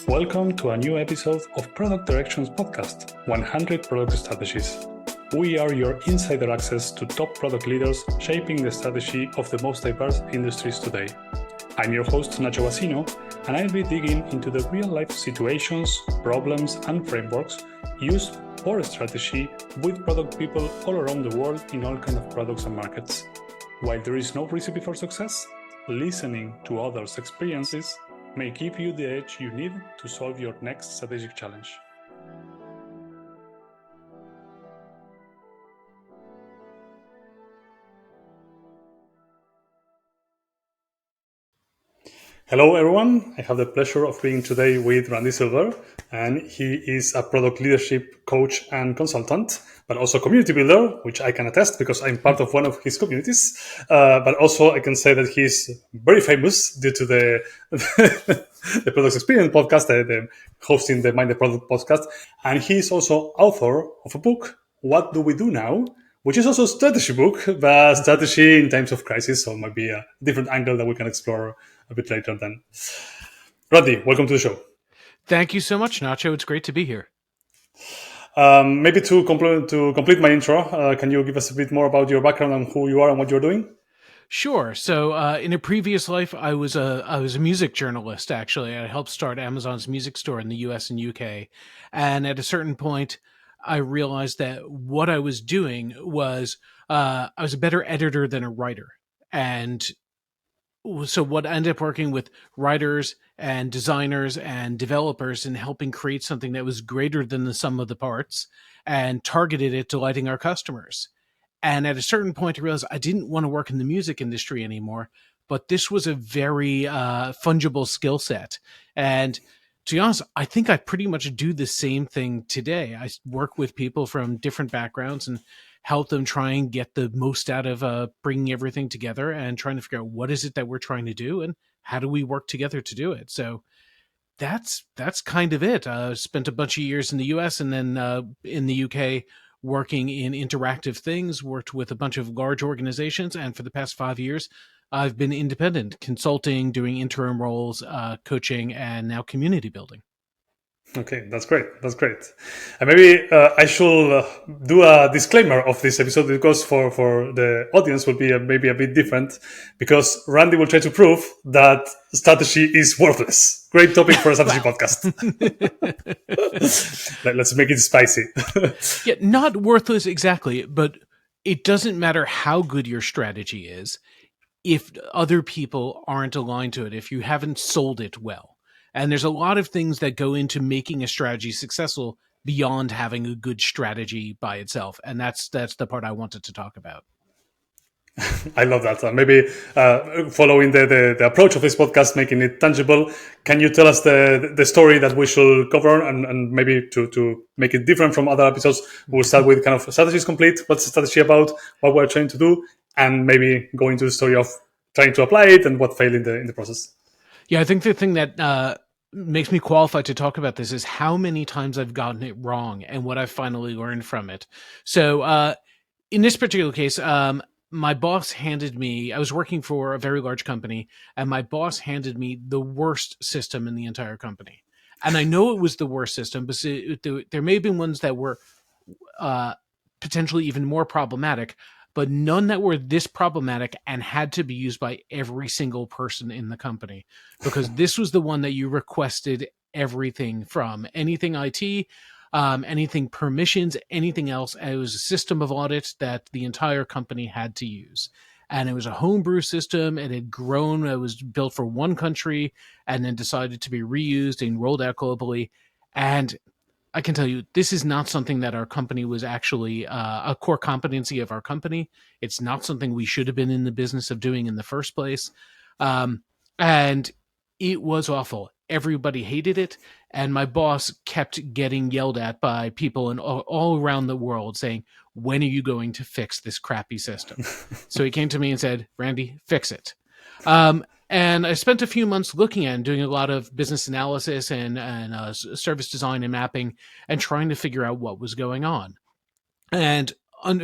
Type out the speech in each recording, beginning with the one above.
Welcome to a new episode of Product Directions Podcast, 100 Product Strategies. We are your insider access to top product leaders shaping the strategy of the most diverse industries today. I'm your host, Nacho Basino, and I'll be digging into the real-life situations, problems, and frameworks used for strategy with product people all around the world in all kinds of products and markets. While there is no recipe for success, listening to others' experiences may give you the edge you need to solve your next strategic challenge. Hello everyone, I have the pleasure of being today with Randy Silver, and he is a product leadership coach and consultant, but also community builder, which I can attest because I'm part of one of his communities. But also I can say that he's very famous due to the the Product Experience podcast, the hosting the Mind the Product podcast. And he's also author of a book, What Do We Do Now? Which is also a strategy book, but strategy in times of crisis, so it might be a different angle that we can explore a bit later then. Randy, welcome to the show. Thank you so much, Nacho. It's great to be here. Maybe to complete my intro, can you give us a bit more about your background and who you are and what you're doing? Sure. So, in a previous life, I was a music journalist. Actually, I helped start Amazon's music store in the U.S. and U.K. And at a certain point, I realized that what I was doing was I was a better editor than a writer, and so what I ended up working with writers and designers and developers and helping create something that was greater than the sum of the parts and targeted it delighting our customers. And at a certain point, I realized I didn't want to work in the music industry anymore, but this was a very fungible skill set. And to be honest, I think I pretty much do the same thing today. I work with people from different backgrounds and help them try and get the most out of bringing everything together and trying to figure out what is it that we're trying to do and how do we work together to do it. So that's kind of it. Spent a bunch of years in the US and then in the UK working in interactive things, worked with a bunch of large organizations. And for the past 5 years, I've been independent, consulting, doing interim roles, coaching, and now community building. Okay, that's great. That's great. And maybe I should do a disclaimer of this episode because for the audience will be maybe a bit different because Randy will try to prove that strategy is worthless. Great topic for a strategy podcast. Let's make it spicy. Yeah, not worthless exactly, but it doesn't matter how good your strategy is if other people aren't aligned to it, if you haven't sold it well. And there's a lot of things that go into making a strategy successful beyond having a good strategy by itself. And that's the part I wanted to talk about. I love that. Maybe following the approach of this podcast, making it tangible, can you tell us the story that we should cover and maybe to make it different from other episodes, we'll start with kind of strategy is complete, what's the strategy about, what we're trying to do, and maybe go into the story of trying to apply it and what failed in the process. Yeah, I think the thing that makes me qualified to talk about this is how many times I've gotten it wrong and what I've finally learned from it. So in this particular case, my boss handed me, I was working for a very large company, and my boss handed me the worst system in the entire company. And I know it was the worst system, but there may have been ones that were potentially even more problematic, but none that were this problematic and had to be used by every single person in the company, because this was the one that you requested everything from, anything IT, anything permissions, anything else. And it was a system of audit that the entire company had to use. And it was a homebrew system. It had grown. It was built for one country and then decided to be reused and rolled out globally. And I can tell you, this is not something that our company was actually a core competency of our company. It's not something we should have been in the business of doing in the first place. And it was awful. Everybody hated it. And my boss kept getting yelled at by people all around the world saying, when are you going to fix this crappy system? So he came to me and said, Randy, fix it. And I spent a few months looking at and doing a lot of business analysis and service design and mapping and trying to figure out what was going on. And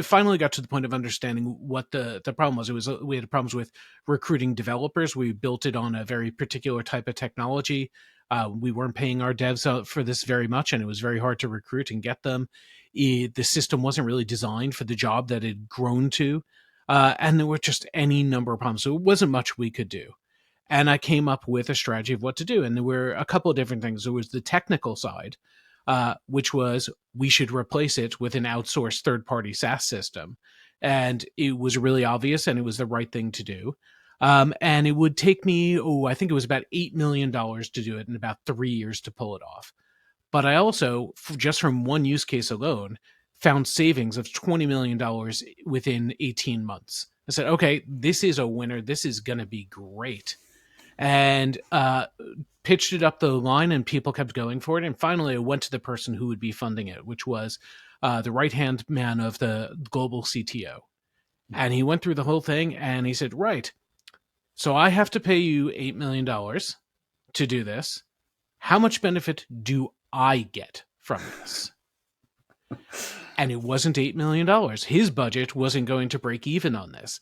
finally got to the point of understanding what the problem was. It was we had problems with recruiting developers. We built it on a very particular type of technology. We weren't paying our devs for this very much, and it was very hard to recruit and get them. The system wasn't really designed for the job that it had grown to, and there were just any number of problems. So it wasn't much we could do. And I came up with a strategy of what to do. And there were a couple of different things. There was the technical side, which was we should replace it with an outsourced third-party SaaS system. And it was really obvious, and it was the right thing to do. And it would take me, I think it was about $8 million to do it and about 3 years to pull it off. But I also, just from one use case alone, found savings of $20 million within 18 months. I said, okay, this is a winner. This is going to be great. And pitched it up the line, and people kept going for it. And finally, I went to the person who would be funding it, which was the right-hand man of the global CTO. And he went through the whole thing, and he said, right, so I have to pay you $8 million to do this. How much benefit do I get from this? And it wasn't $8 million. His budget wasn't going to break even on this.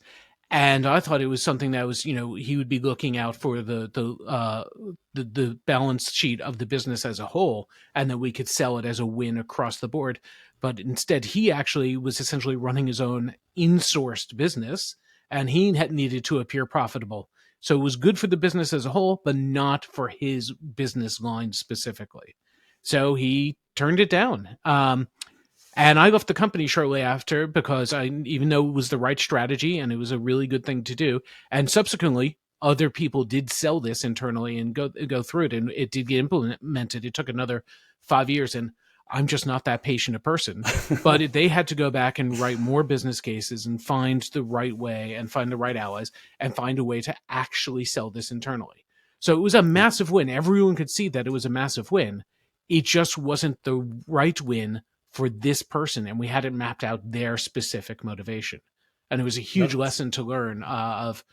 And I thought it was something that was, he would be looking out for the balance sheet of the business as a whole, and that we could sell it as a win across the board. But instead, he actually was essentially running his own insourced business, and he needed to appear profitable. So it was good for the business as a whole, but not for his business line specifically. So he turned it down. And I left the company shortly after because even though it was the right strategy and it was a really good thing to do, and subsequently other people did sell this internally and go through it, and it did get implemented. It took another 5 years, and I'm just not that patient a person. But they had to go back and write more business cases and find the right way and find the right allies and find a way to actually sell this internally. So it was a massive win. Everyone could see that it was a massive win. It just wasn't the right win for this person, and we hadn't mapped out their specific motivation. And it was a huge lesson to learn of,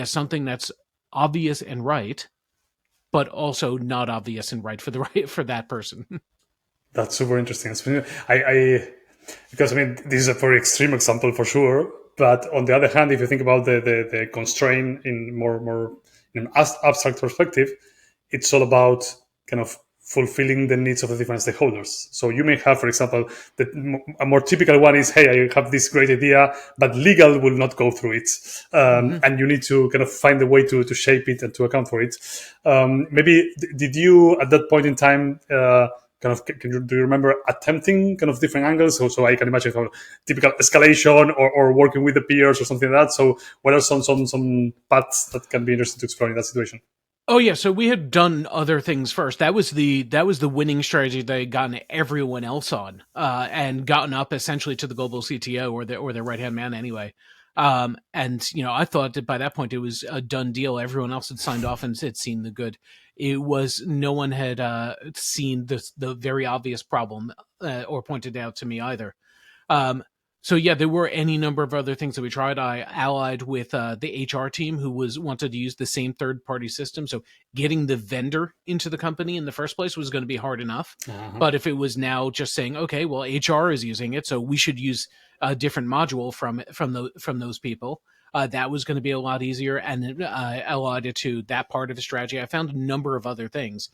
something that's obvious and right, but also not obvious and right for that person. That's super interesting. Because this is a very extreme example for sure. But on the other hand, if you think about the constraint in more in an abstract perspective, it's all about kind of fulfilling the needs of the different stakeholders. So you may have, for example, a more typical one is, hey, I have this great idea, but legal will not go through it. And you need to kind of find a way to shape it and to account for it. Maybe did you, at that point in time, do you remember attempting kind of different angles? So I can imagine kind of typical escalation or working with the peers or something like that. So what are some paths that can be interesting to explore in that situation? Oh yeah, so we had done other things first. That was the winning strategy they had gotten everyone else on, and gotten up essentially to the global CTO or their right hand man anyway. And I thought that by that point it was a done deal. Everyone else had signed off and had seen the good. It was no one had seen the very obvious problem or pointed out to me either. So yeah, there were any number of other things that we tried. I allied with the HR team who wanted to use the same third-party system. So getting the vendor into the company in the first place was going to be hard enough. Uh-huh. But if it was now just saying, okay, well, HR is using it, so we should use a different module from those people, that was going to be a lot easier. And I allied it to that part of the strategy. I found a number of other things.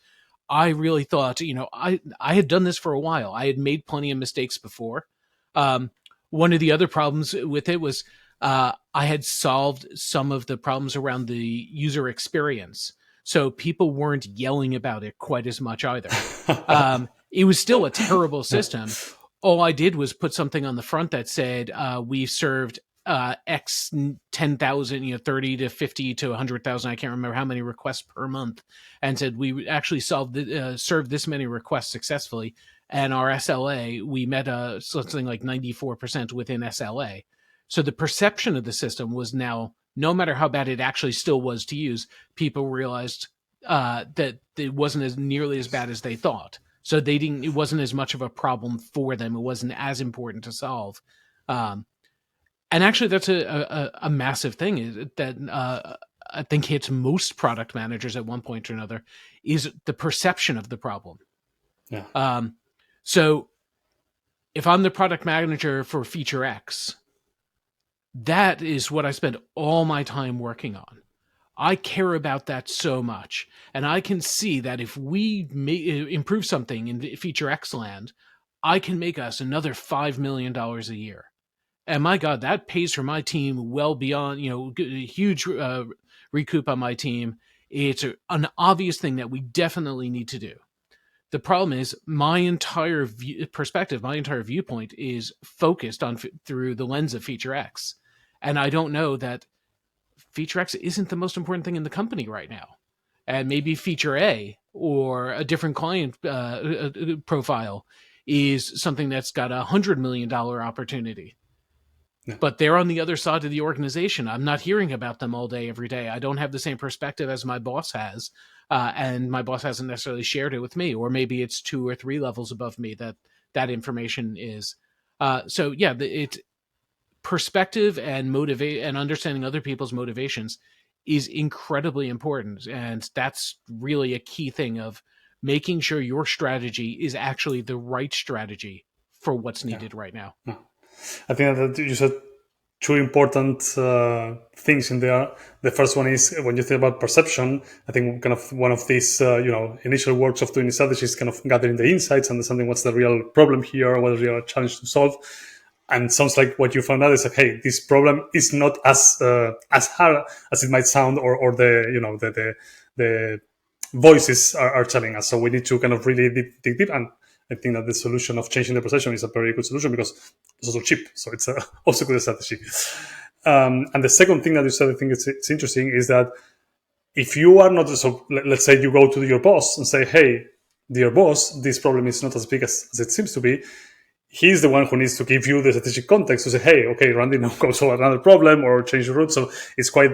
I really thought, I had done this for a while. I had made plenty of mistakes before. One of the other problems with it was I had solved some of the problems around the user experience. So people weren't yelling about it quite as much either. It was still a terrible system. All I did was put something on the front that said, we served X 10,000, 30 to 50 to 100,000. I can't remember how many requests per month, and said we actually served this many requests successfully. And our SLA, we met something like 94% within SLA. So the perception of the system was now, no matter how bad it actually still was to use, people realized that it wasn't nearly as bad as they thought. So it wasn't as much of a problem for them. It wasn't as important to solve. And actually, that's a massive thing that I think hits most product managers at one point or another, is the perception of the problem. Yeah. So if I'm the product manager for feature X, that is what I spend all my time working on. I care about that so much. And I can see that if we improve something in feature X land, I can make us another $5 million a year. And my God, that pays for my team well beyond, a huge recoup on my team. It's an obvious thing that we definitely need to do. The problem is my entire perspective, my entire viewpoint is focused on through the lens of feature X. And I don't know that feature X isn't the most important thing in the company right now. And maybe feature A or a different client profile is something that's got $100 million opportunity. Yeah. But they're on the other side of the organization. I'm not hearing about them all day, every day. I don't have the same perspective as my boss has. And my boss hasn't necessarily shared it with me, or maybe it's 2 or 3 levels above me that information is. So yeah, it perspective and motivate and understanding other people's motivations is incredibly important, and that's really a key thing of making sure your strategy is actually the right strategy for what's Yeah. needed right now. Yeah. I think that you said two important things in there. The first one is when you think about perception. I think kind of one of these, initial works of doing strategy is kind of gathering the insights, understanding what's the real problem here, what is the real challenge to solve. And sounds like what you found out is like, hey, this problem is not as hard as it might sound, or the voices are telling us. So we need to kind of really dig deep. And I think that the solution of changing the perception is a very good solution because it's also cheap. So it's also a good strategy. And the second thing that you said, I think it's interesting, is that if you are not, so let's say you go to your boss and say, hey, dear boss, this problem is not as big as it seems to be. He's the one who needs to give you the strategic context to say, hey, okay, Randy, now go solve another problem or change the route. So it's quite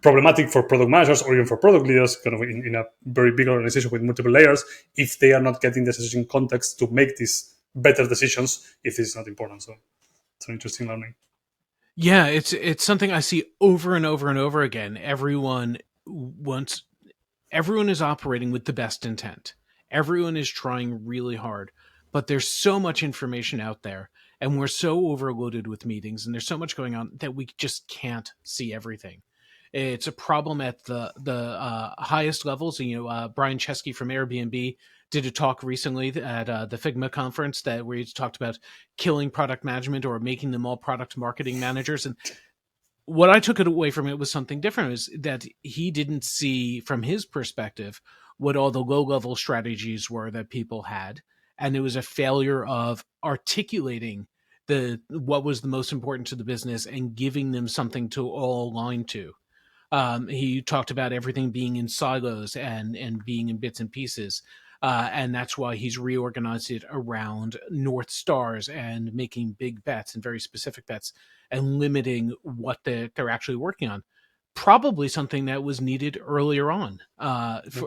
problematic for product managers or even for product leaders, kind of in a very big organization with multiple layers, if they are not getting the strategic context to make these better decisions, if this is not important. So it's an interesting learning. Yeah, it's something I see over and over and over again. Everyone is operating with the best intent. Everyone is trying really hard, but there's so much information out there, and we're so overloaded with meetings, and there's so much going on that we just can't see everything. It's a problem at the highest levels. Brian Chesky from Airbnb did a talk recently at the Figma conference where he talked about killing product management or making them all product marketing managers. And what I took it away from it was something different, is that he didn't see from his perspective what all the low level strategies were that people had. And it was a failure of articulating what was the most important to the business and giving them something to all align to. He talked about everything being in silos and being in bits and pieces. And that's why he's reorganized it around North Stars and making big bets and very specific bets and limiting what they're actually working on. Probably something that was needed earlier on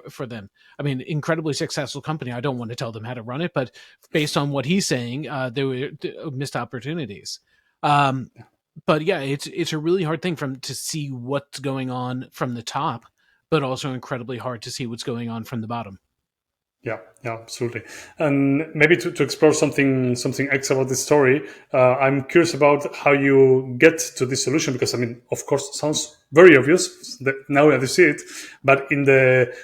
for them. I mean, incredibly successful company. I don't want to tell them how to run it, but based on what he's saying, there were missed opportunities. But yeah, it's a really hard thing to see what's going on from the top, but also incredibly hard to see what's going on from the bottom. Yeah, absolutely. And maybe to explore something extra about this story, I'm curious about how you get to this solution, because I mean, of course, it sounds very obvious now that you see it, but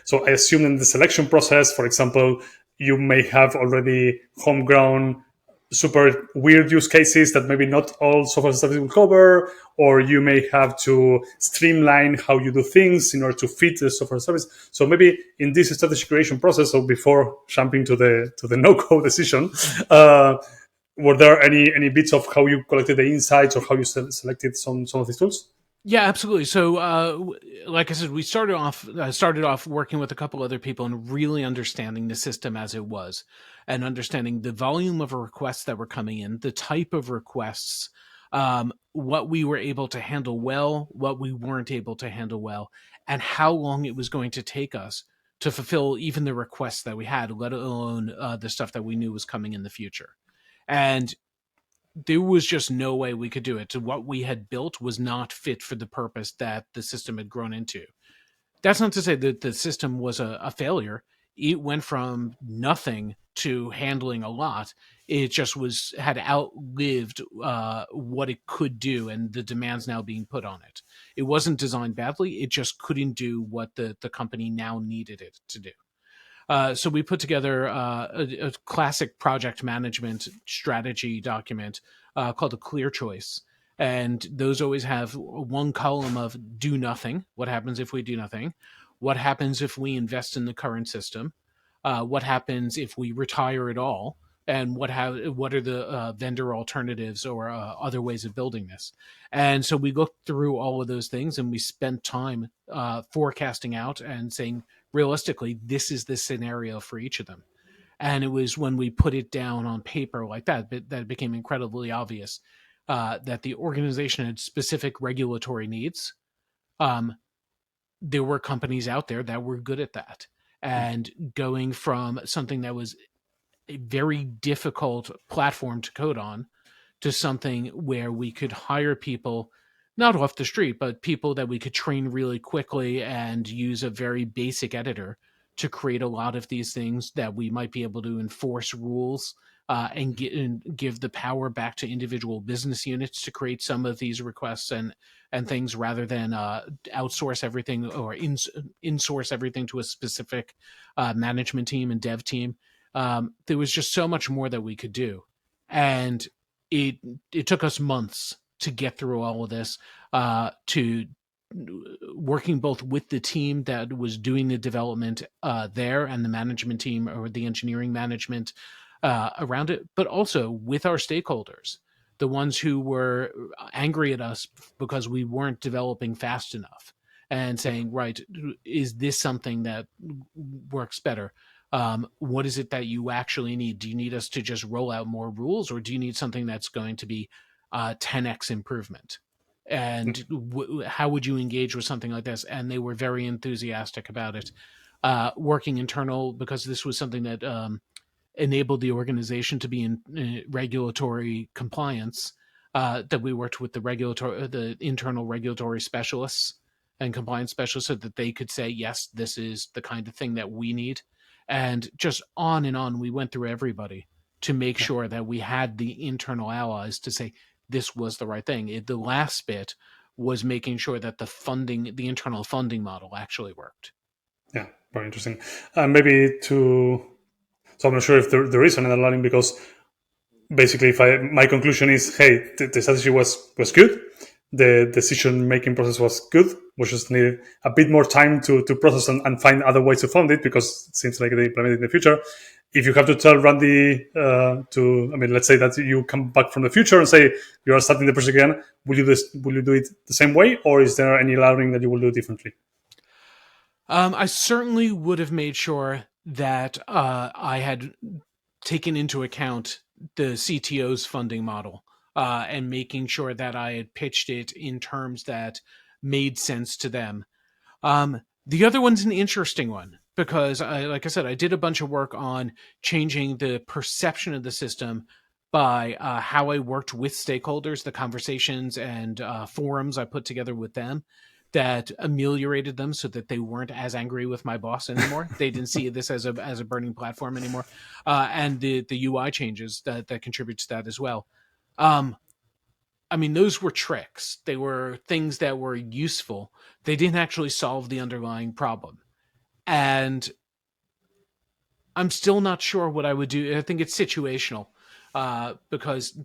so I assume in the selection process, for example, you may have already homegrown super weird use cases that maybe not all software services will cover, or you may have to streamline how you do things in order to fit the software service. So maybe in this strategy creation process, or before jumping to the no-code decision, were there any bits of how you collected the insights or how you selected some of these tools? Yeah, absolutely. So, like I said, we started off working with a couple other people and really understanding the system as it was, and understanding the volume of requests that were coming in, the type of requests, what we were able to handle well, what we weren't able to handle well, and how long it was going to take us to fulfill even the requests that we had, let alone the stuff that we knew was coming in the future. And there was just no way we could do it. So what we had built was not fit for the purpose that the system had grown into. That's not to say that the system was a failure. It went from nothing to handling a lot. It just had outlived what it could do, and the demands now being put on it. It wasn't designed badly. It just couldn't do what the company now needed it to do. So we put together a classic project management strategy document called a clear choice. And those always have one column of do nothing. What happens if we do nothing? What happens if we invest in the current system? What happens if we retire at all? And what are the vendor alternatives or other ways of building this? And so we looked through all of those things, and we spent time forecasting out and saying, realistically, this is the scenario for each of them. And it was when we put it down on paper like that that it became incredibly obvious that the organization had specific regulatory needs. There were companies out there that were good at that. And going from something that was a very difficult platform to code on to something where we could hire people, not off the street, but people that we could train really quickly and use a very basic editor to create a lot of these things that we might be able to enforce rules and give the power back to individual business units to create some of these requests and things, rather than outsource everything or insource everything to a specific management team and dev team. There was just so much more that we could do. And it took us months to get through all of this, to working both with the team that was doing the development there and the management team or the engineering management around it, but also with our stakeholders, the ones who were angry at us because we weren't developing fast enough, and saying, right, is this something that works better? What is it that you actually need? Do you need us to just roll out more rules, or do you need something that's going to be 10x improvement? And how would you engage with something like this? And they were very enthusiastic about it. Working internal, because this was something that enabled the organization to be in regulatory compliance, that we worked with the internal regulatory specialists and compliance specialists, so that they could say, yes, this is the kind of thing that we need. And just on and on, we went through everybody to make sure that we had the internal allies to say this was the right thing. The last bit was making sure that the internal funding model actually worked. Yeah, very interesting. Maybe so I'm not sure if there is another learning, because basically, my conclusion is, hey, the strategy was good, the decision making process was good. We just need a bit more time to process and find other ways to fund it, because it seems like they implement it in the future. If you have to tell Randy let's say that you come back from the future and say you are starting the project again, will you do it the same way, or is there any learning that you will do differently? I certainly would have made sure that I had taken into account the CTO's funding model, and making sure that I had pitched it in terms that made sense to them. The other one's an interesting one, because like I said, I did a bunch of work on changing the perception of the system by how I worked with stakeholders, the conversations and forums I put together with them that ameliorated them so that they weren't as angry with my boss anymore. They didn't see this as a burning platform anymore. And the UI changes that contribute to that as well. Those were tricks. They were things that were useful. They didn't actually solve the underlying problem. And I'm still not sure what I would do. I think it's situational, because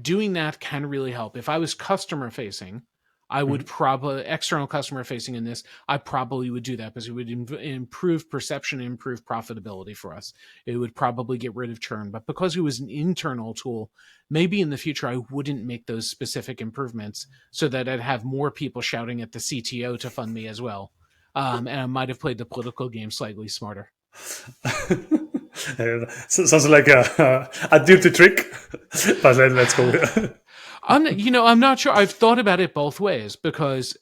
doing that can really help. If I was customer facing, I would probably, external customer facing in this, I probably would do that, because it would improve perception and improve profitability for us. It would probably get rid of churn. But because it was an internal tool, maybe in the future I wouldn't make those specific improvements, so that I'd have more people shouting at the CTO to fund me as well. And I might have played the political game slightly smarter. Sounds like a dirty trick, but let's go with it. I'm not sure. I've thought about it both ways, because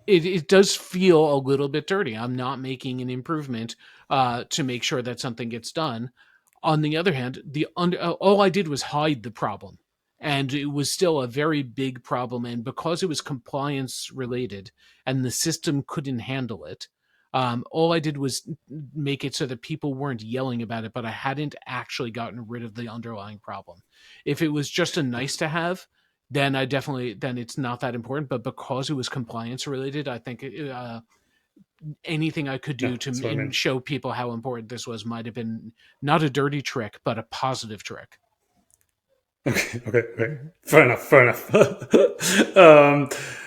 it does feel a little bit dirty. I'm not making an improvement to make sure that something gets done. On the other hand, all I did was hide the problem, and it was still a very big problem. And because it was compliance related and the system couldn't handle it, All I did was make it so that people weren't yelling about it, but I hadn't actually gotten rid of the underlying problem. If it was just a nice to have, then then it's not that important. But because it was compliance related, I think anything I could Yeah, do to that's what I mean. show people how important this was might have been not a dirty trick, but a positive trick. Okay, okay, okay. Fair enough, fair enough.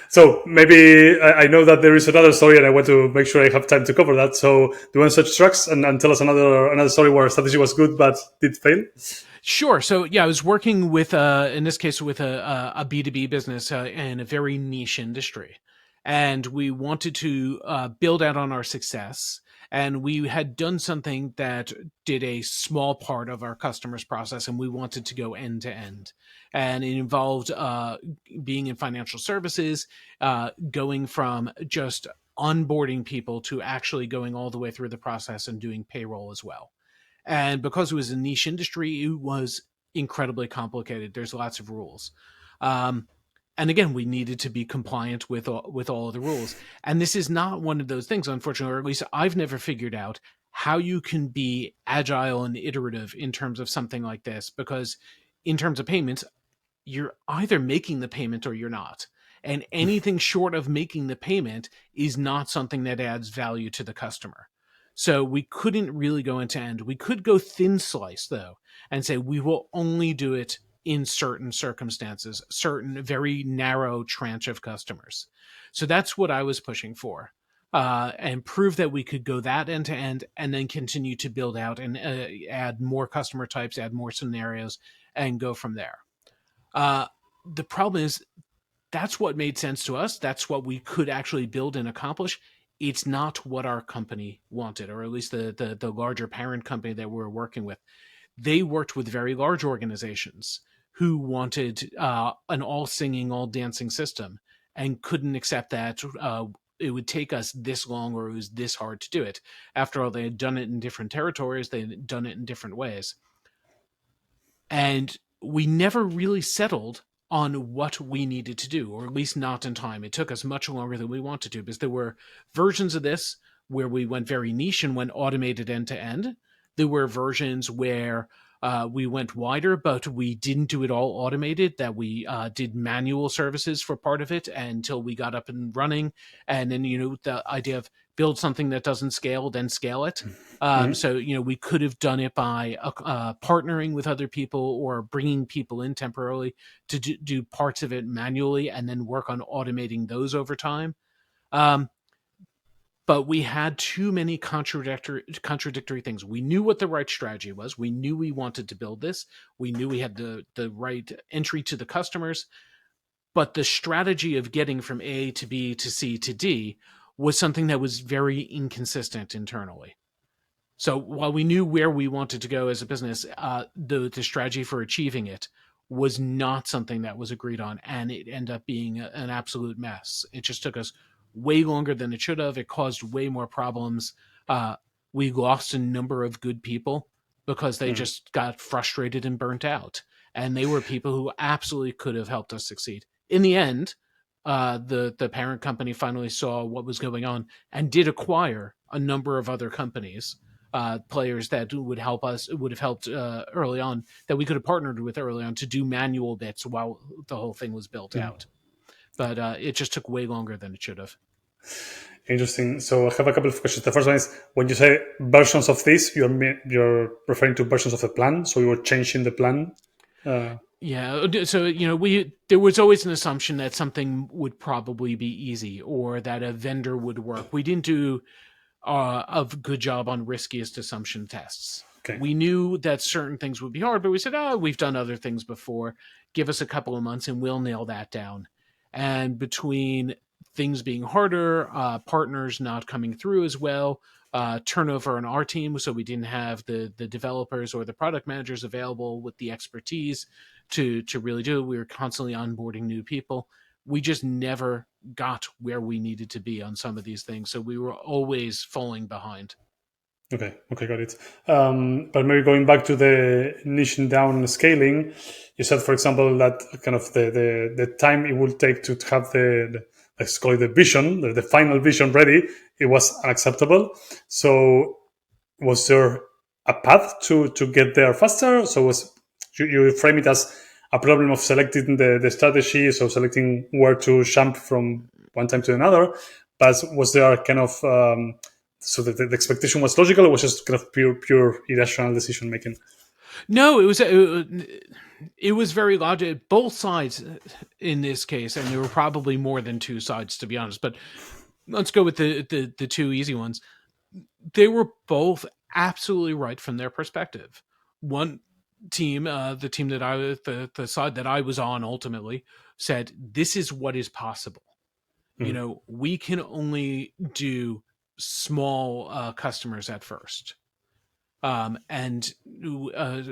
So maybe I know that there is another story, and I want to make sure I have time to cover that. So do you want to switch tracks and tell us another story where strategy was good but did fail? Sure. So yeah, I was working with in this case with a B2B business in a very niche industry, and we wanted to build out on our success. And we had done something that did a small part of our customers' process, and we wanted to go end to end. And it involved being in financial services, going from just onboarding people to actually going all the way through the process and doing payroll as well. And because it was a niche industry, it was incredibly complicated. There's lots of rules. Um, and again, we needed to be compliant with all of the rules. And this is not one of those things, unfortunately, or at least I've never figured out how you can be agile and iterative in terms of something like this. Because in terms of payments, you're either making the payment or you're not. And anything short of making the payment is not something that adds value to the customer. So we couldn't really go into end. We could go thin slice though and say we will only do it in certain circumstances, certain very narrow tranche of customers. So that's what I was pushing for. And prove that we could go that end to end and then continue to build out and add more customer types, add more scenarios, and go from there. Uh, the problem is that's what made sense to us. That's what we could actually build and accomplish. It's not what our company wanted, or at least the larger parent company that we're working with. They worked with very large organizations who wanted an all singing, all dancing system and couldn't accept that it would take us this long or it was this hard to do it. After all, they had done it in different territories, they had done it in different ways. And we never really settled on what we needed to do, or at least not in time. It took us much longer than we wanted to because there were versions of this where we went very niche and went automated end to end. There were versions where we went wider, but we didn't do it all automated, that we did manual services for part of it until we got up and running. And then, the idea of build something that doesn't scale, then scale it. Mm-hmm. So, we could have done it by partnering with other people or bringing people in temporarily to do parts of it manually and then work on automating those over time. Um, but we had too many contradictory things. We knew what the right strategy was. We knew we wanted to build this. We knew we had the right entry to the customers. But the strategy of getting from A to B to C to D was something that was very inconsistent internally. So while we knew where we wanted to go as a business, the strategy for achieving it was not something that was agreed on, and it ended up being an absolute mess. It just took us way longer than it should have. It caused way more problems. Uh, we lost a number of good people because they Mm. just got frustrated and burnt out, and they were people who absolutely could have helped us succeed. In the end, the parent company finally saw what was going on and did acquire a number of other companies, players that would have helped early on, that we could have partnered with early on to do manual bits while the whole thing was built Mm. out. But it just took way longer than it should have. Interesting. So I have a couple of questions. The first one is when you say versions of this, you're referring to versions of the plan. So you were changing the plan. Uh, Yeah, so we there was always an assumption that something would probably be easy or that a vendor would work. We didn't do a good job on riskiest assumption tests. okay. We knew that certain things would be hard, but we said, "Oh, we've done other things before. Give us a couple of months, and we'll nail that down." And between things being harder, partners not coming through as well, turnover on our team, so we didn't have the developers or the product managers available with the expertise to really do it. We were constantly onboarding new people. We just never got where we needed to be on some of these things, so we were always falling behind. Okay. Okay. Got it. But maybe going back to the niching down and scaling, you said, for example, that kind of the time it will take to have let's call it the vision, the final vision ready, it was unacceptable. So was there a path to get there faster? So was you frame it as a problem of selecting the strategy, so selecting where to jump from one time to another, but was there a kind of so the expectation was logical, or was just kind of pure irrational decision making? No, it was very logical. Both sides in this case, and there were probably more than two sides to be honest. But let's go with the two easy ones. They were both absolutely right from their perspective. One team, the team that the side that I was on ultimately said, this is what is possible. You Mm. know, we can only do small customers at first. And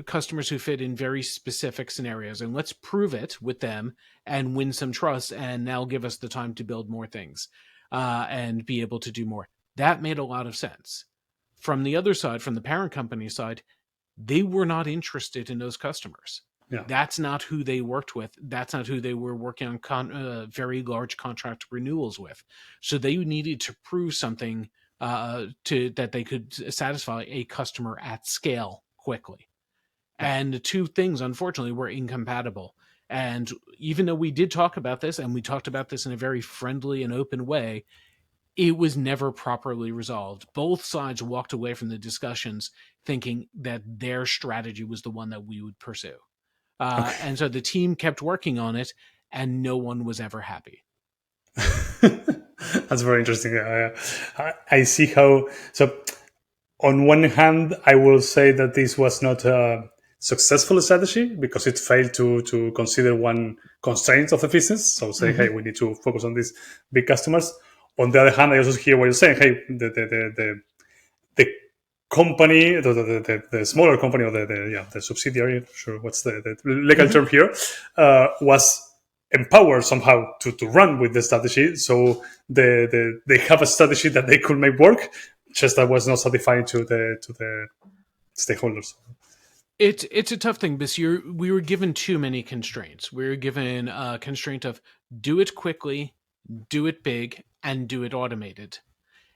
customers who fit in very specific scenarios. And let's prove it with them and win some trust, and now give us the time to build more things and be able to do more. That made a lot of sense. From the other side, from the parent company side, they were not interested in those customers. Yeah. That's not who they worked with. That's not who they were working on very large contract renewals with. So they needed to prove something to that they could satisfy a customer at scale quickly. Yeah. And the two things, unfortunately, were incompatible. And even though we did talk about this, and we talked about this in a very friendly and open way, it was never properly resolved. Both sides walked away from the discussions thinking that their strategy was the one that we would pursue. Okay. And so the team kept working on it, and no one was ever happy. That's very interesting. I see how. So, on one hand, I will say that this was not a successful strategy because it failed to consider one constraint of the business. So, say, hey, Mm-hmm. we need to focus on these big customers. On the other hand, I also hear what you're saying. Hey, the company, the smaller company, or the subsidiary, sure, what's the legal Mm-hmm. term here, was empowered somehow to run with the strategy. So they have a strategy that they could make work, just that was not satisfying to the stakeholders. It's a tough thing because we were given too many constraints. We were given a constraint of do it quickly, do it big, and do it automated.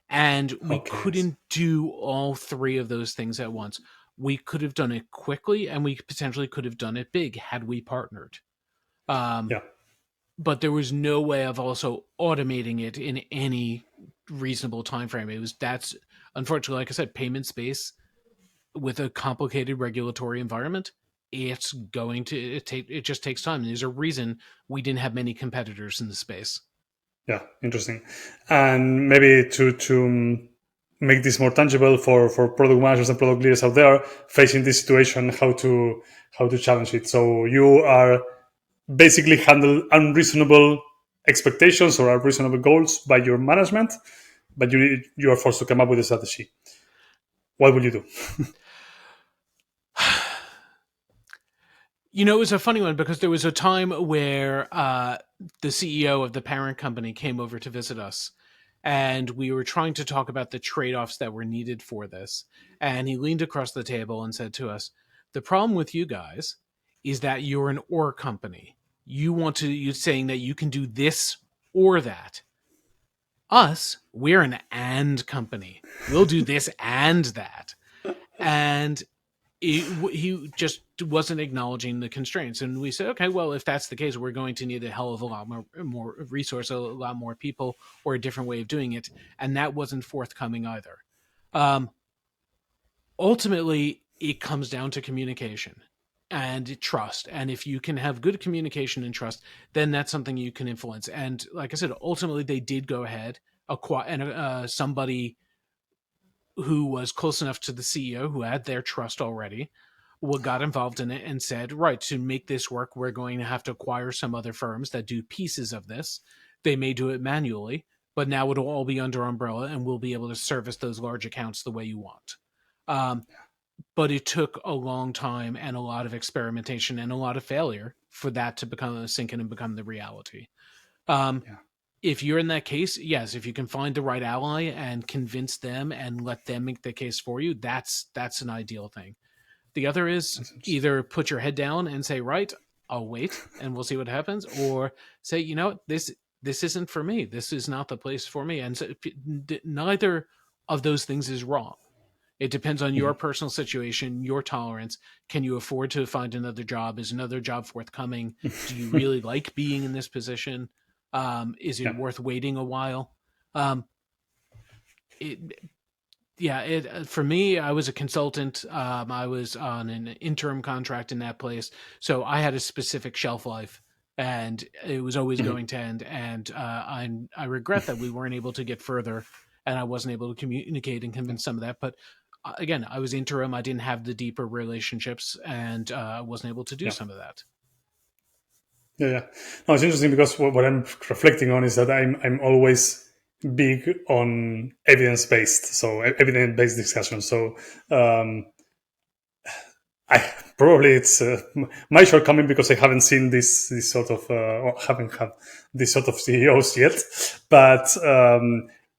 And we Okay. couldn't do all three of those things at once. We could have done it quickly, and we potentially could have done it big had we partnered. Um, Yeah. but there was no way of also automating it in any reasonable time frame. It was that's unfortunately, like I said, payment space with a complicated regulatory environment. It's going to it just takes time. And there's a reason we didn't have many competitors in the space. Yeah. Interesting. And maybe to make this more tangible for product managers and product leaders out there facing this situation, how to challenge it. So you are basically handle unreasonable expectations or unreasonable goals by your management, but you are forced to come up with a strategy. What will you do? You know, it was a funny one because there was a time where the CEO of the parent company came over to visit us, and we were trying to talk about the trade offs that were needed for this. And he leaned across the table and said to us, "The problem with you guys is that you're an or company. You're saying that you can do this or that. Us, we're an and company. We'll do this and that." And he just wasn't acknowledging the constraints. And we said, okay, well, if that's the case, we're going to need a hell of a lot more resource, a lot more people, or a different way of doing it. And that wasn't forthcoming either. Um, Ultimately, it comes down to communication and trust. And if you can have good communication and trust, then that's something you can influence. And like I said, ultimately, they did go ahead and somebody who was close enough to the CEO who had their trust already what got involved in it and said, right, to make this work, we're going to have to acquire some other firms that do pieces of this. They may do it manually, but now it'll all be under umbrella and we'll be able to service those large accounts the way you want. Um, but it took a long time and a lot of experimentation and a lot of failure for that to become a sink in and become the reality. Um, Yeah. if you're in that case, yes, if you can find the right ally and convince them and let them make the case for you, that's an ideal thing. The other is That's interesting. either put your head down and say, right, I'll wait and we'll see what happens, or say, you know, this isn't for me. This is not the place for me. And so, neither of those things is wrong. It depends on your personal situation, your tolerance. Can you afford to find another job? Is another job forthcoming? Do you really like being in this position? Is it Yeah. worth waiting a while? It, yeah, for me, I was a consultant. I was on an interim contract in that place, so I had a specific shelf life, and it was always Mhm. going to end. And I regret that we weren't able to get further, and I wasn't able to communicate and convince some of that. But again, I was interim. I didn't have the deeper relationships, and I wasn't able to do Yeah. some of that. Yeah, yeah. No, it's interesting because what I'm reflecting on is that I'm always big on evidence based, so evidence based discussion. So um, I probably it's my shortcoming because I haven't seen this sort of or haven't had this sort of CEOs yet. But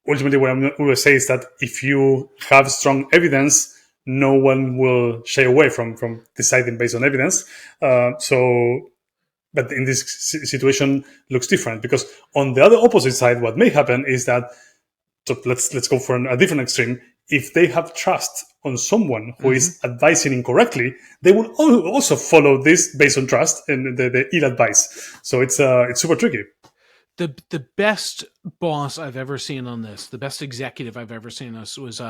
ultimately, what I'm going to say is that if you have strong evidence, no one will shy away from deciding based on evidence. So but in this situation looks different because on the other opposite side what may happen is that, so let's go for a different extreme. If they have trust on someone who Mm-hmm. is advising incorrectly, they will also follow this based on trust and the ill advice. So it's super tricky. The best boss I've ever seen on this, the best executive I've ever seen on this was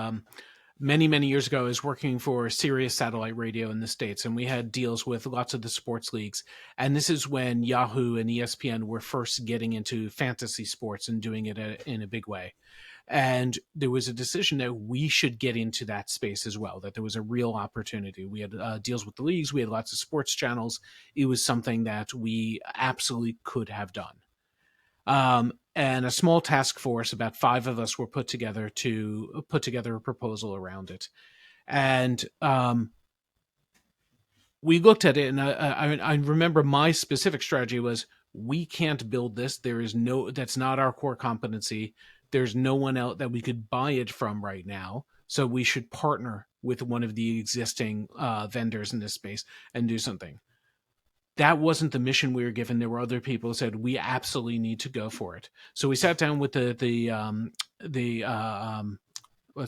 many years ago. I was working for Sirius Satellite Radio in the States, and we had deals with lots of the sports leagues. And this is when Yahoo and ESPN were first getting into fantasy sports and doing it in a big way. And there was a decision that we should get into that space as well, that there was a real opportunity. We had deals with the leagues, we had lots of sports channels. It was something that we absolutely could have done. And a small task force, about 5 of us, were put together to put together a proposal around it. And we looked at it, and I remember my specific strategy was, we can't build this. There is no, that's not our core competency. There's no one else that we could buy it from right now. So we should partner with one of the existing vendors in this space and do something. That wasn't the mission we were given. There were other people who said we absolutely need to go for it. So we sat down with what's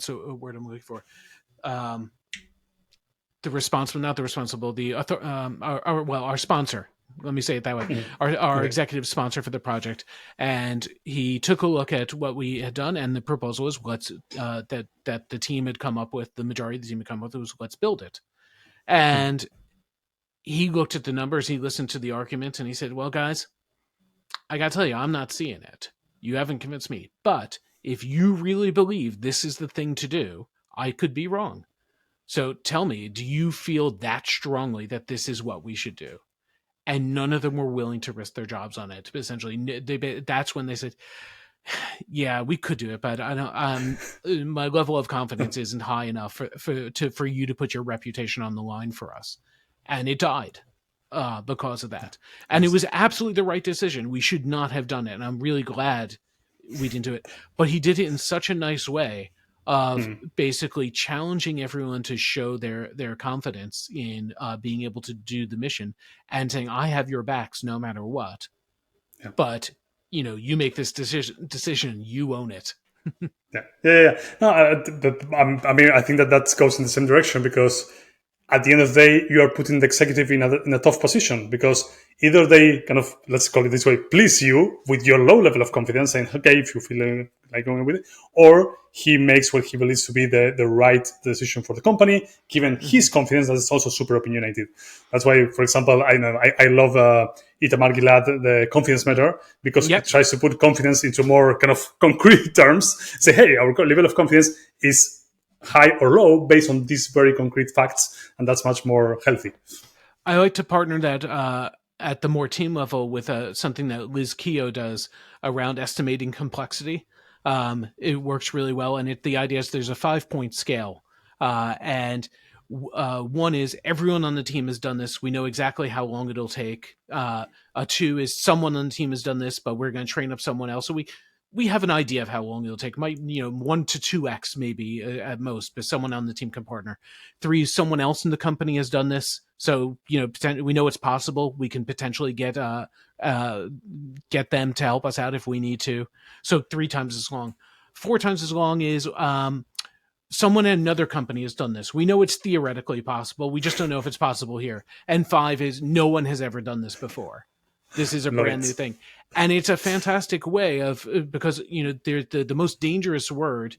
the word I'm looking for? Um, the responsible, not the responsible, the our sponsor. Let me say it that way. Our Okay. executive sponsor for the project, and he took a look at what we had done, and the proposal was that the team had come up with. The majority of the team had come up with was, let's build it. And he looked at the numbers, he listened to the argument, and he said, well, guys, I gotta tell you, I'm not seeing it. You haven't convinced me. But if you really believe this is the thing to do, I could be wrong. So tell me, do you feel that strongly that this is what we should do? And none of them were willing to risk their jobs on it. Essentially, that's when they said, "Yeah, we could do it, but I don't. My level of confidence isn't high enough for you to put your reputation on the line for us." And it died because of that. And it Yes. was absolutely the right decision. We should not have done it, and I'm really glad we didn't do it. But he did it in such a nice way of basically challenging everyone to show their confidence in being able to do the mission and saying, "I have your backs no matter what." Yeah. But you make this decision, you own it. Yeah, yeah, yeah. No, I mean, I think that goes in the same direction because at the end of the day, you are putting the executive in a tough position because either they kind of, let's call it this way, please you with your low level of confidence saying, okay, if you feel like going with it, or he makes what he believes to be the right decision for the company, given Mm-hmm. his confidence that is also super opinionated. That's why, for example, I love Itamar Gilad, the confidence meter, because it Yep. tries to put confidence into more kind of concrete terms. Say, hey, our level of confidence is high or low based on these very concrete facts, and that's much more healthy. I like to partner that at the more team level with something that Liz Keogh does around estimating complexity. It works really well, and the idea is there's a 5-point scale, and one is everyone on the team has done this. We know exactly how long it'll take. A 2 is someone on the team has done this, but we're going to train up someone else. So we have an idea of how long it'll take. Might 1 to 2x maybe at most, but someone on the team can partner. 3, someone else in the company has done this, so we know it's possible. We can potentially get them to help us out if we need to. So 3 times as long. 4 times as long is someone in another company has done this. We know it's theoretically possible. We just don't know if it's possible here. And 5 is no one has ever done this before. This is a Love brand it. new thing. And it's a fantastic way of, because the most dangerous word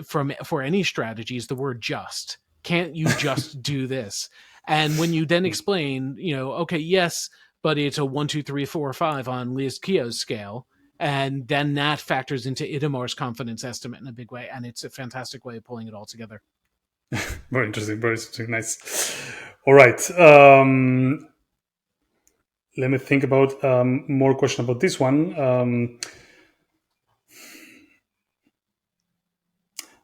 for any strategy is the word just. Can't you just do this? And when you then explain, okay, yes, but it's a 1, 2, 3, 4, 5 on Liz Keogh's scale, and then that factors into Itamar's confidence estimate in a big way, and it's a fantastic way of pulling it all together. Very interesting. Very interesting. Nice. All right. Let me think about more question about this one.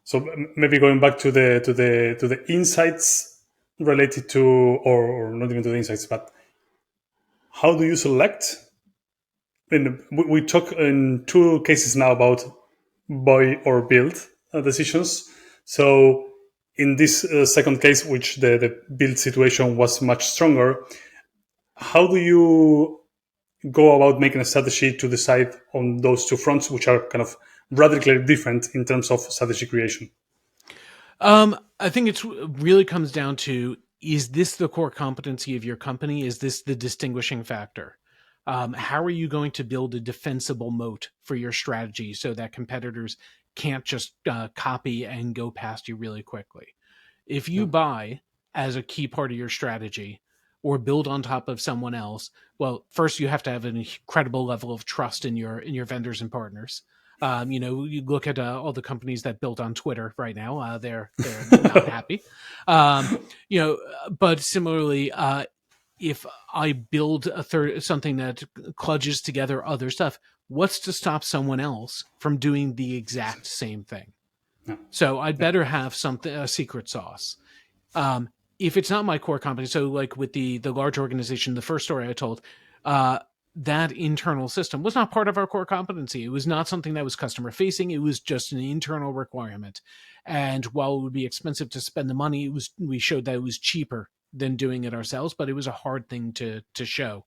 So maybe going back to the insights related to, or not even to the insights, but how do you select? We talk in 2 cases now about buy or build decisions. So in this second case, which the build situation was much stronger, how do you go about making a strategy to decide on those 2 fronts, which are kind of radically different in terms of strategy creation? I think it really comes down to, is this the core competency of your company? Is this the distinguishing factor? How are you going to build a defensible moat for your strategy so that competitors can't just copy and go past you really quickly? If you buy as a key part of your strategy or build on top of someone else, well, first you have to have an incredible level of trust in your vendors and partners. You look at all the companies that built on Twitter right now; they're not happy. But similarly, if I build something that kludges together other stuff, what's to stop someone else from doing the exact same thing? So I'd better have a secret sauce. If it's not my core company, so like with the large organization, the first story I told, that internal system was not part of our core competency. It was not something that was customer facing. It was just an internal requirement. And while it would be expensive to spend the money, we showed that it was cheaper than doing it ourselves, but it was a hard thing to show.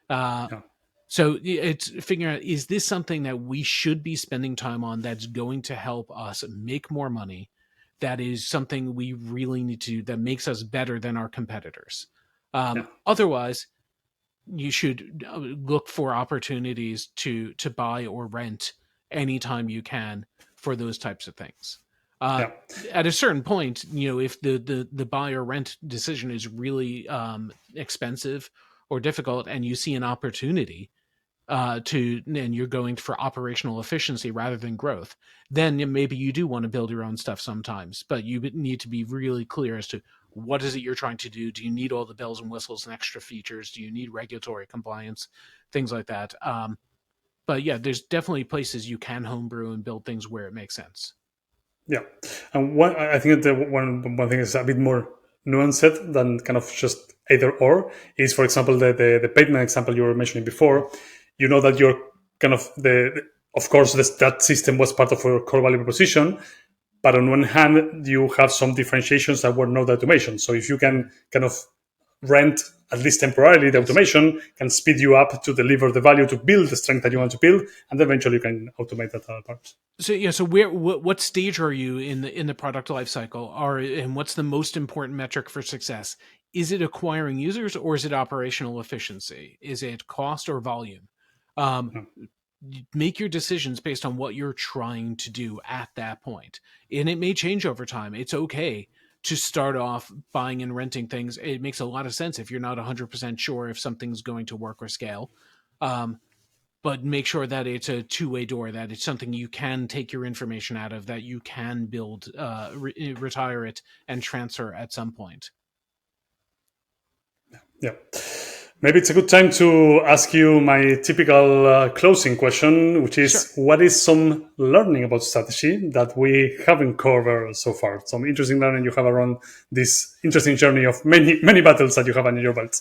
So it's figuring out, is this something that we should be spending time on that's going to help us make more money? That is something we really need to do that makes us better than our competitors. Otherwise, you should look for opportunities to buy or rent anytime you can for those types of things. At a certain point, if the buy or rent decision is really expensive or difficult, and you see an opportunity and you're going for operational efficiency rather than growth, then maybe you do want to build your own stuff sometimes. But you need to be really clear as to what is it you're trying to do. Do you need all the bells and whistles and extra features? Do you need regulatory compliance? Things like that. But yeah, there's definitely places you can homebrew and build things where it makes sense. Yeah, and I think that one thing is a bit more nuanced than kind of just either or is, for example, the payment example you were mentioning before. You know that you're kind of of course, that system was part of your core value proposition, but on one hand, you have some differentiations that were not automation. So if you can kind of rent, at least temporarily, the automation can speed you up to deliver the value to build the strength that you want to build, and eventually you can automate that other part. So yeah, so what stage are you in the product lifecycle? And what's the most important metric for success? Is it acquiring users, or is it operational efficiency? Is it cost or volume? Make your decisions based on what you're trying to do at that point, and it may change over time. It's okay to start off buying and renting things. It makes a lot of sense if you're not 100% sure if something's going to work or scale. But make sure that it's a two-way door, that it's something you can take your information out of, that you can build, retire it, and transfer at some point. Yeah. Maybe it's a good time to ask you my typical closing question, which is, Sure. What is some learning about strategy that we haven't covered so far? Some interesting learning you have around this interesting journey of many battles that you have under your belt.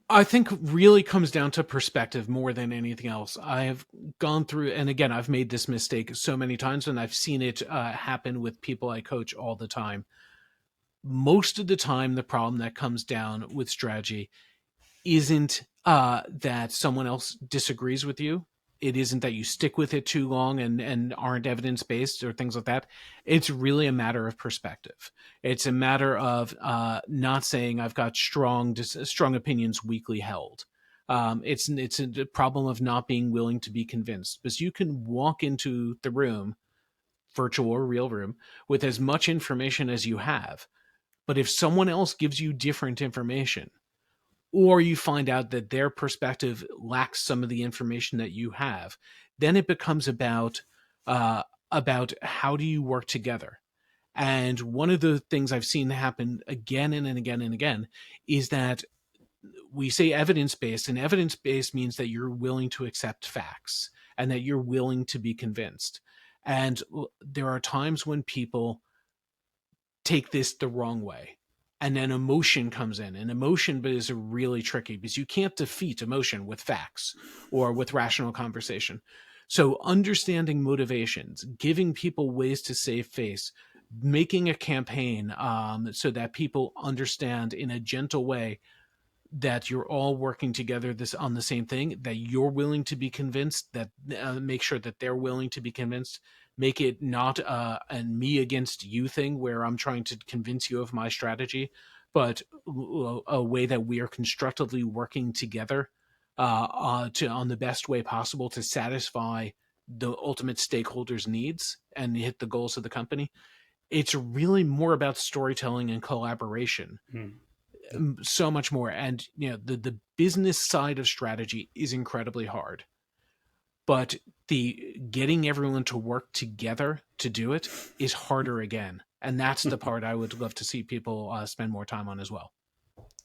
I think really comes down to perspective more than anything else. I have gone through, and again, I've made this mistake so many times, and I've seen it happen with people I coach all the time. Most of the time, the problem that comes down with strategy isn't that someone else disagrees with you. It isn't that you stick with it too long and aren't evidence based or things like that. It's really a matter of perspective. It's a matter of not saying I've got strong opinions weakly held. It's a problem of not being willing to be convinced, because you can walk into the room, virtual or real room, with as much information as you have. But if someone else gives you different information, or you find out that their perspective lacks some of the information that you have, then it becomes about how do you work together. And one of the things I've seen happen again and again and again is that we say evidence-based, and evidence-based means that you're willing to accept facts and that you're willing to be convinced. And there are times when people take this the wrong way, and then emotion comes in, and emotion is really tricky because you can't defeat emotion with facts or with rational conversation. So understanding motivations, giving people ways to save face, making a campaign so that people understand in a gentle way that you're all working together on the same thing, that you're willing to be convinced, that make sure that they're willing to be convinced. Make it not a me against you thing where I'm trying to convince you of my strategy, but a way that we are constructively working together on the best way possible to satisfy the ultimate stakeholders' needs and hit the goals of the company. It's really more about storytelling and collaboration. So much more. And the business side of strategy is incredibly hard, but the getting everyone to work together to do it is harder again. And that's the part I would love to see people spend more time on as well.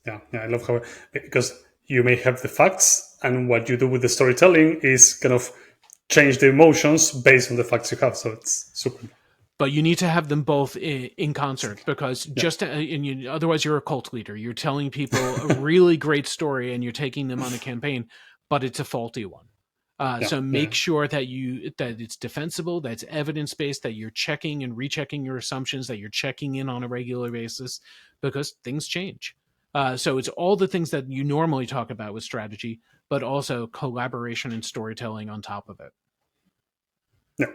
Yeah, I love how, because you may have the facts, and what you do with the storytelling is kind of change the emotions based on the facts you have. So it's super. But you need to have them both in concert, because otherwise you're a cult leader. You're telling people a really great story and you're taking them on a campaign, but it's a faulty one. So make sure that it's defensible, that's evidence-based, that you're checking and rechecking your assumptions, that you're checking in on a regular basis, because things change. So it's all the things that you normally talk about with strategy, but also collaboration and storytelling on top of it. Yeah.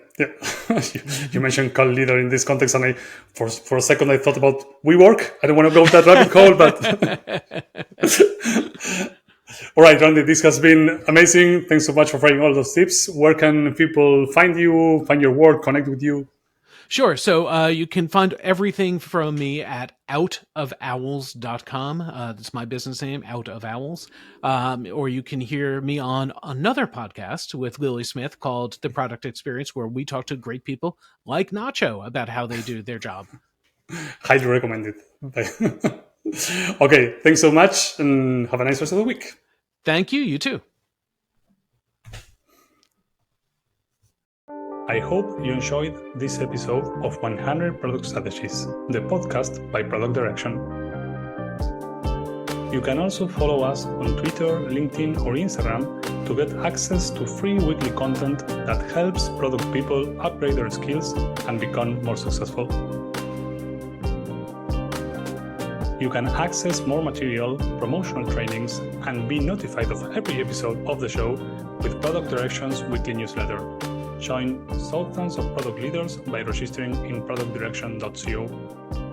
You mentioned cult leader in this context, and for a second I thought about WeWork. I don't want to go that rabbit hole, but all right, Randy, this has been amazing. Thanks so much for sharing all those tips. Where can people find you, find your work, connect with you? Sure. So you can find everything from me at outofowls.com. That's my business name, Out of Owls. Or you can hear me on another podcast with Lily Smith called The Product Experience, where we talk to great people like Nacho about how they do their job. Highly recommended. Okay, thanks so much, and have a nice rest of the week. Thank you. You too. I hope you enjoyed this episode of 100 Product Strategies, the podcast by Product Direction. You can also follow us on Twitter, LinkedIn, or Instagram to get access to free weekly content that helps product people upgrade their skills and become more successful. You can access more material, promotional trainings, and be notified of every episode of the show with Product Direction's weekly newsletter. Join thousands of product leaders by registering in productdirection.co.